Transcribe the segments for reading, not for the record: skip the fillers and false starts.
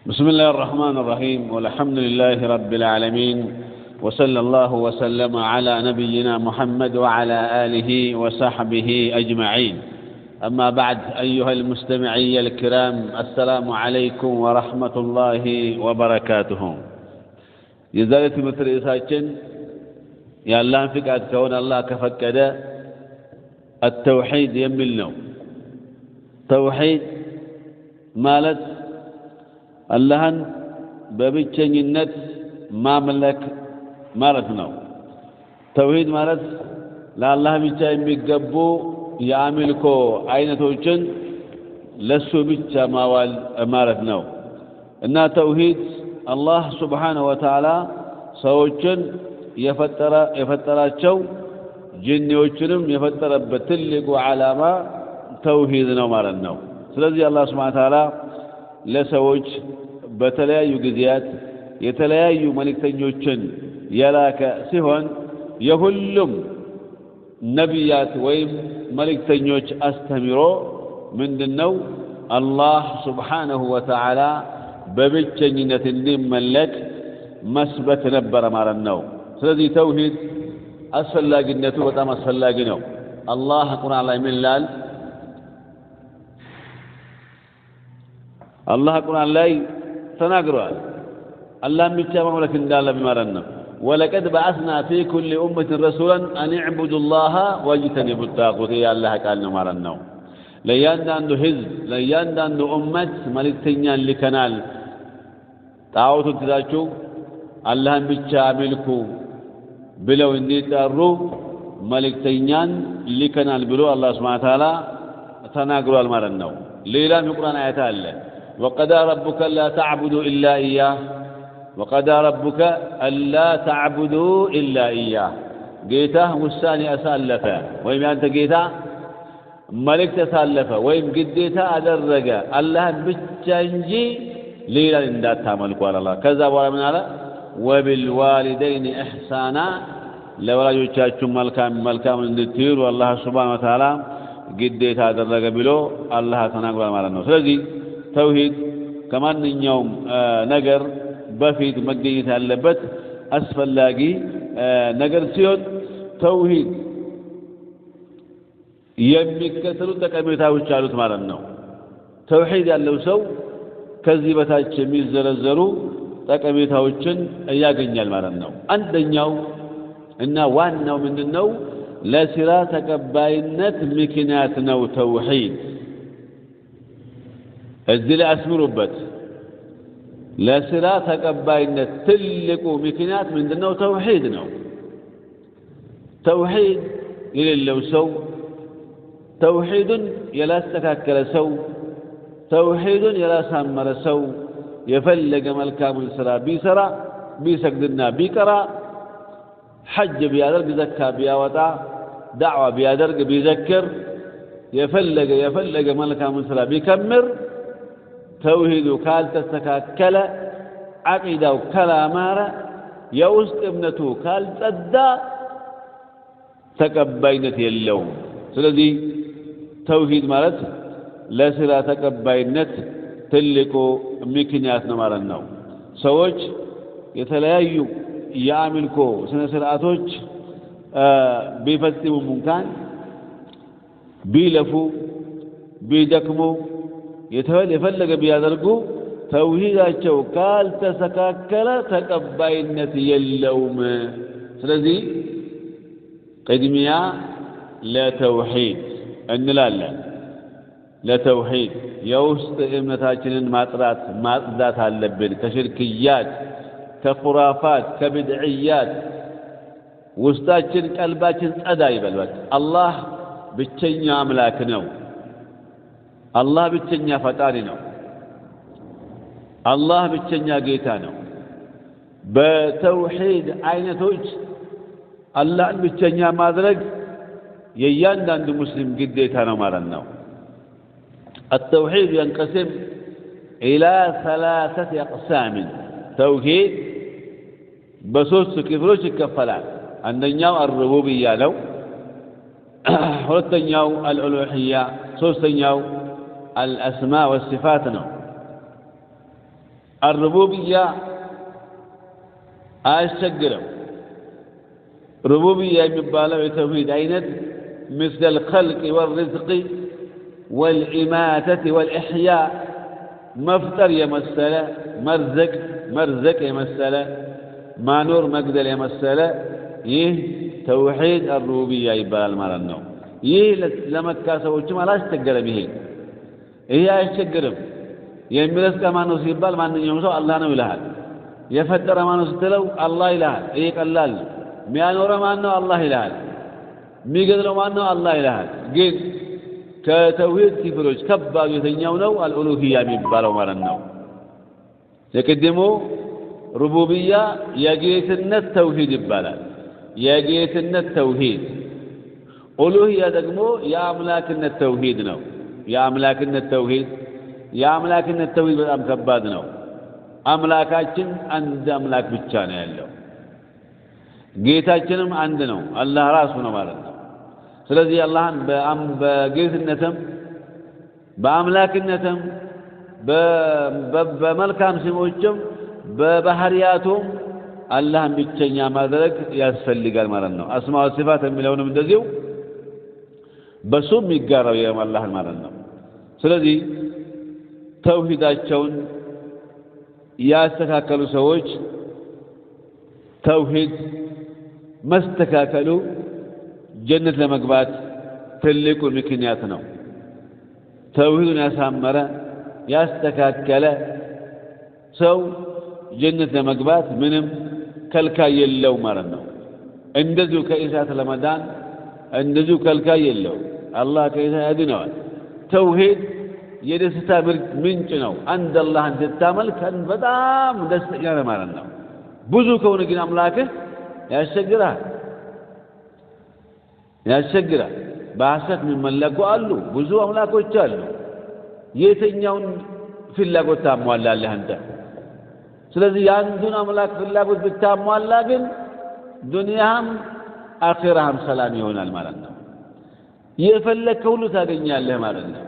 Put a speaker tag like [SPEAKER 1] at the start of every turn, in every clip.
[SPEAKER 1] بسم الله الرحمن الرحيم والحمد لله رب العالمين وصلى الله وسلم على نبينا محمد وعلى آله وصحبه أجمعين أما بعد أيها المستمعي الكرام السلام عليكم ورحمة الله وبركاته يزالت مثل إساءة يا الله فقعت كون الله كفكد التوحيد يملنا توحيد مالت اللهن ببتشنينت مملك مالتنا توحيد مالت لا الله بيتشا يميقبو يعملكو عينتوچن لسو بيتشا ماوال مالتنا إن توحيد الله سبحانه وتعالى سوچن يفتراچو جنيوچنم يفتربتلقو علامة توحيدنا مالتنا ስለዚህ الله سبحانه وتعالى ለሰዎች በተለያዩ ጊዜያት የተለያዩ መልእክተኞችን የላከ ሲሆን የሁሉም ነቢያት ወይም መልእክተኞች አስተምሮ ምንድነው አላህ Subhanahu Wa Ta'ala በብቸኝነት እንዲመለክ መስበት ነበር ማለት ነው ስለዚህ ተውሂድ አስፈላጊነቱ በጣም አስፈላጊ ነው አላህ ቁርአን ላይ ምን ይላል الله قرآن لا تناقروا الله ميتشا مملك اندال بمرنا ولقد بعثنا في كل أمة رسولا أن اعبدوا الله واجتنبوا الطاغوت يا الله قال مرنا ليان عنده حزب ليان عنده أمة ملكتنيان لكنال طاغوت تداچو الله ميتشا ملكو بلو اندي تارو ملكتنيان لكنال بلو الله سبحانه وتعالى تناقروا المرنا ليلا في القرآن آيات الله وقضى ربك لا تعبدوا إلا إياه وقضى ربك ألا تعبدوا إلا إياه جيته والثاني أسالفه ويم أنت جيته ملك تسالفه ويم قديته أدرج الله بتشنجي ليلا إن ذات تعملك على الله كذا ولا من على وبالوالدين إحسانا لولا يجتشم ملكا من الدتير والله سبحانه وتعالى قديته أدرج بلو الله تناقل على الناس ስለዚህ توحيد كمان نيوم نجر بفيد مجدية اللبت أسفل لاقي نجر سيود توحيد يمك كسروا تكملتها وشالوا مالنا توحيد اللو سو كذبتها الشميز زرزروا تكملتها وشن ياقنيا مالنا عند النيو إن وانو من النو لا سراتك باينت مكنات نو توحيد እዚህ ላይ አስምሩበት ለስራ ተቀባይነት ትልቁ ምክንያት ምንድነው ተውሂድ ነው ተውሂድ የሌለው ሰው ተውሂድን ያላስተካከለ ሰው ተውሂድን ያላሳመረ ሰው የፈለገ መልካሙን ስራ ቢሰራ ቢሰግድና ቢቀራ ሐጅ ቢያደርግ ዘካ ቢያወጣ ዳዕዋ ቢያደርግ ቢዘክር የፈለገ መልካሙን ስራ ቢከምር توحيد كال تستكاكل عقيدة كلامارة يوسط ابنته كال تدى تكبينة اللوم سلذي توحيد مالت لا سلا تكبينة تلقو مكنيات نمار النوم سوج يتلايو يعملكو سنسرعاتوج بيفتمو ممكان بيلفو بيدكمو يفلق بيادرقو توحيداچو قال تسكاكل تقباينت يلوم ስለዚህ ቅድሚያ ለተውሂድ እንላለን ለተውሂድ የውስጥ እምነታችንን ማጽዳት አለብን ከሽርክያት ከኹራፋት ከብድዕያት ውስጣችን ቀልባችን ጸዳ ይበል አላህ ብቸኛ አምላክ ነው الله بتشنيا فتارنا الله بتشنيا جيتانا بتوحيد عينتوج الله بتشنيا مادرج ييان عند مسلم جديتانا مارنا التوحيد ينقسم إلى 3 أقسام توحيد بسوس كيفروش كفلان عندنا الربوبية لو ሁለተኛው الألوهية ሶስተኛው الأسماء والصفات ነው الربوبية أشجرم ربوبية يمبالغ توحيد عينت مثل الخلق والرزق والإماتة والإحياء مفتر يمثل مرزق يمثل مانور مقدر يمثل يه توحيد الربوبية يبال مرنو يه لما تكاسوچ ما አስቸገረም ይሄ አይቸገርም የሚረስ ከማነው ሲባል ማንኛውም ሰው አላህ ነው ይላል የፈጠረ ማነው ስትለው አላህ ይላል ይሄ ቀላል ሚያኖረ ማነው አላህ ይላል ሚገድለው ማነው አላህ ይላል ግን ከተውሂድ ክፍሎች ከባዱ የተኛው ነው አልኡሉሂያ የሚባለው ማለት ነው የቀደሙ ሩቡቢያ የጌትነት ተውሂድ ይባላል የጌትነት ተውሂድ ኡሉሂያ ደግሞ የአምላክነት ተውሂድ ነው የአምላክነት ተውሂድ በጣም ከባድ ነው አምላካችን አንድ አምላክ ብቻ ነው ያለው ጌታችንም አንድ ነው አላህ ራሱ ነው ማለት ነው ስለዚህ አላህን በጌትነትም በአምላክነትም በመልካም ስሞችም በባህሪያቱም አላህን ብቸኛ ማድረግ ያስፈልጋል ማለት ነው አስማው ሲፋት የሚለውንም እንደዚሁ በሱም ይጋራው የአላህን ማለት ነው ስለዚህ ተውሂዳቸውን ያስተካከሉ ሰዎች ተውሂድ መስተካከሉ ጀነት ለመግባት ትልቁ ምክንያት ነው ተውሂዱን ያሳመረ ያስተካከለ ሰው ጀነት ለመግባት ምንም ከልካይ የለው ማለት ነው እንደዚሁ ከእሳት ለመዳን እንደዚሁ ከልካይ የለው አላህ ከእሳት ያድነዋል ተውሂድ የደስታ ምንጭ ነው አንድ አላህን ስትታመልክ በጣም ደስተኛ ነህ ማለት ነው ብዙ ከሆነ ግን አምላክህ ያስቸግራል በሐሰት የሚመለኩ አሉ ብዙ አምላኮች አሉ የትኛውን ፍላጎት ታሟላለህ አንተ ስለዚህ ያንዱን አምላክ ፍላጎት ብታሟላ ግን ዱንያም አኺራም ሰላም ይሆናል ማለት ነው የፈለከው ሁሉ ታገኛለህ ማለት ነው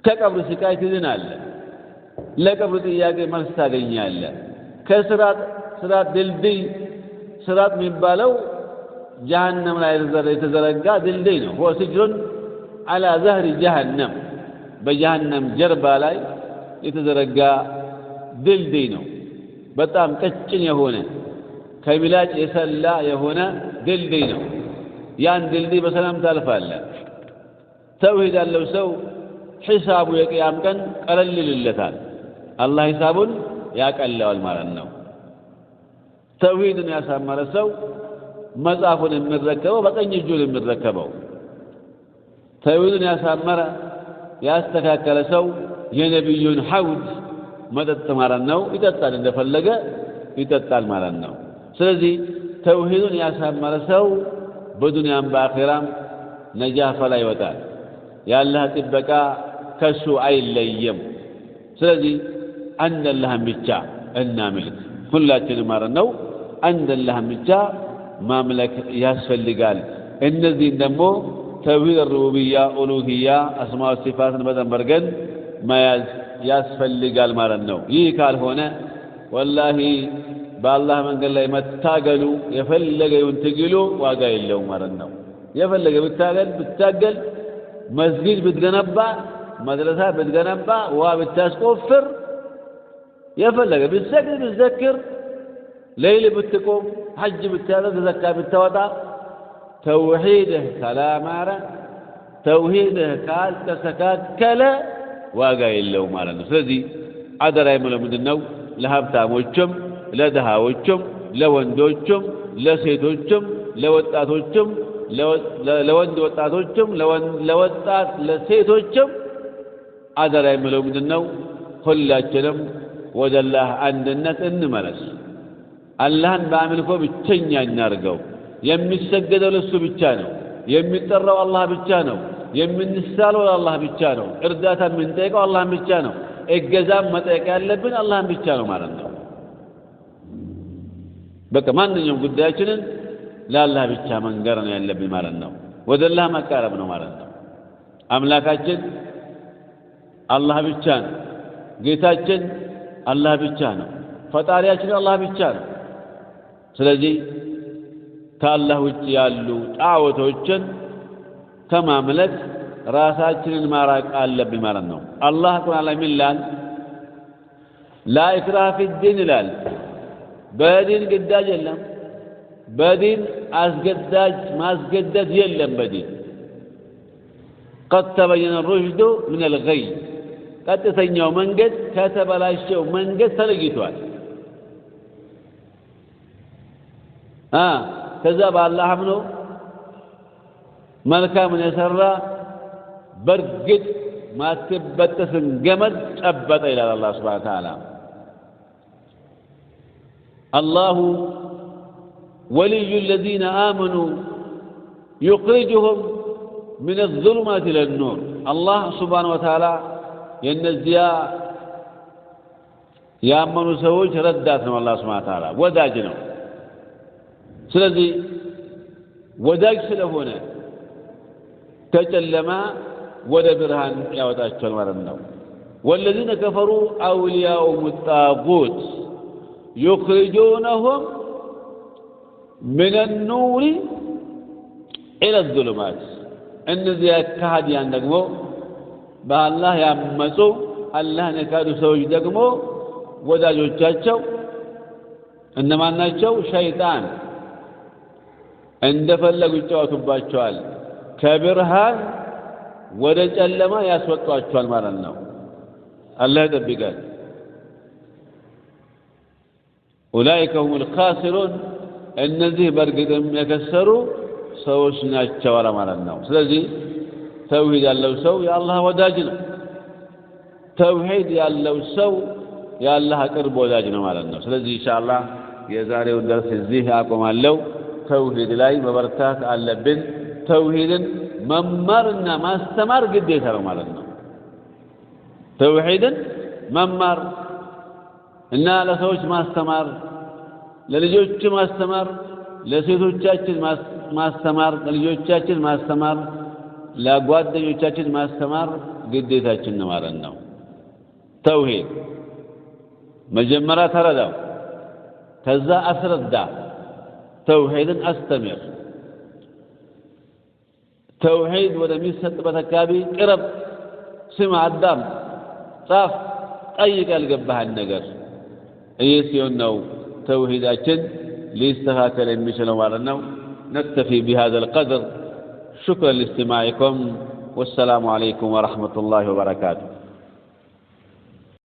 [SPEAKER 1] ከቀብር ስቃይ ትድናለህ ለቀብር ጥያቄ መልስ ታገኛለህ ከስራት ድልድይ ስራት የሚባለው ጀሃነም ላይ የተዘረጋ ድልድይ ነው هو سجن على ظهر جهنم በጀሃነም ጀርባ ላይ የተዘረጋ ድልድይ ነው በጣም ቀጭን የሆነ ከሚላጭ የሰላ የሆነ ድልድይ ነው ያን ድልድይ በሰላም ታልፋለህ ተውሂድ ያለው ሰው ሒሳቡ የቂያም ቀን ቀለል ይልለታል አላህ ሒሳቡን ያቀለዋል ማለት ነው ተውሂድን ያሳመረ ሰው መጽሐፉን የሚረከበው በቀኝ እጁ ነው የሚረከበው ተውሂድን ያሳመረ ያስተካከለ ሰው የነብዩን ሐውድ መጠጥ ማለት ነው ይጠጣል እንደፈለገ ይጠጣል ማለት ነው ስለዚህ ተውሂድን ያሳመረ ሰው በዱንያም በአኺራም ነጃህ ላይ ይወጣል ያላህ ጥበቃ ከሱ አይለየም ስለዚህ አንድ አላህን ብቻ እናምልክ ሁላችንም ማለት ነው አንድ አላህን ብቻ ማምለክ ያስፈልጋል እነዚህ ደግሞ ተውሂድ ሩቡቢያ ኡሉሂያ አስማው ሲፋትን በደንበርገን መያዝ ያስፈልጋል ማለት ነው ይህ ካልሆነ ወላሂ በአላህ መንገድ ላይ መታገሉ የፈለገውን ትግሉ ዋጋ የለውም ማለት ነው የፈለገ ብታገል መስጊድ ብትገነባ መድረሳ ብትገነባ ዋ ብታስቆፍር የፈለገ ብትሰግድ ብትዘክር ሌሊት ብትቆም ሐጅ ብታደርግ ዘካ ብታወጣ ተውሂድህ ካላማረ ተውሂድህ ካልተስተካከለ ዋጋ የለውም ማለት ነው ስለዚህ አደራ የምለው ምንድነው ለሀብታሞችም ለድሃዎችም ለወንዶችም ለሴቶችም ለወጣቶችም ለወንድ ወጣቶችም ለወጣት ለሴቶችም አደራ የምለው ምንድነው ሁላችንም ወደ አላህ አንድነት እንመለስ አላህን በአምልኮ ብቸኛ እናርገው የሚሰገደው ለሱ ብቻ ነው የሚጠራው አላህ ብቻ ነው የምንሳለው አላህ ብቻ ነው እርዳታ የምንጠይቀው አላህ ብቻ ነው እገዛም መጠየቅ ያለብን አላህ ብቻ ነው ማለት ነው በቃ ማንኛውም ጉዳያችንን ለአላህ ብቻ መንገር ነው ያለብን ማለት ነው ወደ አላህ መቃረብ ነው ማለት ነው አምላካችን አላህ ብቻ ነው ጌታችን አላህ ብቻ ነው ፈጣሪያችን አላህ ብቻ ነው ስለዚህ ከአላህ ውጭ ያሉ ጣዖቶችን ከማምለክ ራሳችንን ማራቅ አለብን ማለት ነው አላህ ቁርአን ላይ ሚላል ላ ኢክራሃ ፊዲን ይላል በዲን ግዳጅ የለም በዲን አስገዳጅ ማስገደድ የለም በዲን قد تبين الرشد من الغي ቀጥተኛው መንገድ ከተበላሸው መንገድ ተለይቷል ከዛ በአላህ አምኖ መልካምን የሰራ በርግጥ ማትበጠስን ገመድ ጨበጠ ይላል አላህ Subhanahu Wa Ta'ala الله ولي الذين آمنوا يخرجهم من الظلمات إلى النور الله سبحانه وتعالى ينزيا يامنوا سويش رداتنا الله سبحانه وتعالى وداجنا سلذي وداج سلفونا تجلما ولا برهان يا وتاشل مرنو والذين كفروا أولياءهم الطاغوت يخرجونهم من النور إلى الظلمات እነዚያ ከሃዲያን ደግሞ በአላህ ያመፁ አላህን የካዱ ሰዎች ደግሞ ወዳጆቻቸው እነማን ናቸው ሸይጣን እንደፈለጉ ይጫወቱባቸዋል ከብርሃን ወደ ጨለማ ያስወጣቸዋል ማለት ነው አላህ ይጠብቃል ኡላኢከ ሁሙል ኻሲሩን እነዚህ በርግጥም የከሰሩ ሰዎች ናቸው ማለት ነው ስለዚህ ተውሂድ ያለው ሰው የአላህ ወዳጅ ነው ተውሂድ ያለው ሰው የአላህ ቅርብ ወዳጅ ነው ማለት ነው ስለዚህ ኢንሻአላህ የዛሬው ደርስ እዚህ አቆማለሁ ተውሂድ ላይ መበርታት አለብን ተውሂድን መማርና ማስተማር ግዴታ ነው ማለት ነው ተውሂድን መማር እና ለሰዎች ማስተማር ለልጆች ማስተማር ለሴቶቻችን ማስተማር ለልጆቻችን ማስተማር ለጓደኞቻችን ማስተማር ግዴታችን ነው ማለት ነው ተውሂድ መጀመሪያ ተረዳው ከዛ አስረዳ ተውሂድን አስተምር ተውሂድ ወደሚሰጥበት አካባቢ ቅረብ ስማ አዳም ጻፍ ጠይቅ ያልገባህን ነገር ይህ ሲሆን ነው ተውሂዳችን ሊስተካከል የሚችለው ማለት ነው نكتفي بهذا القدر شكرا لاستماعكم والسلام عليكم ورحمة الله وبركاته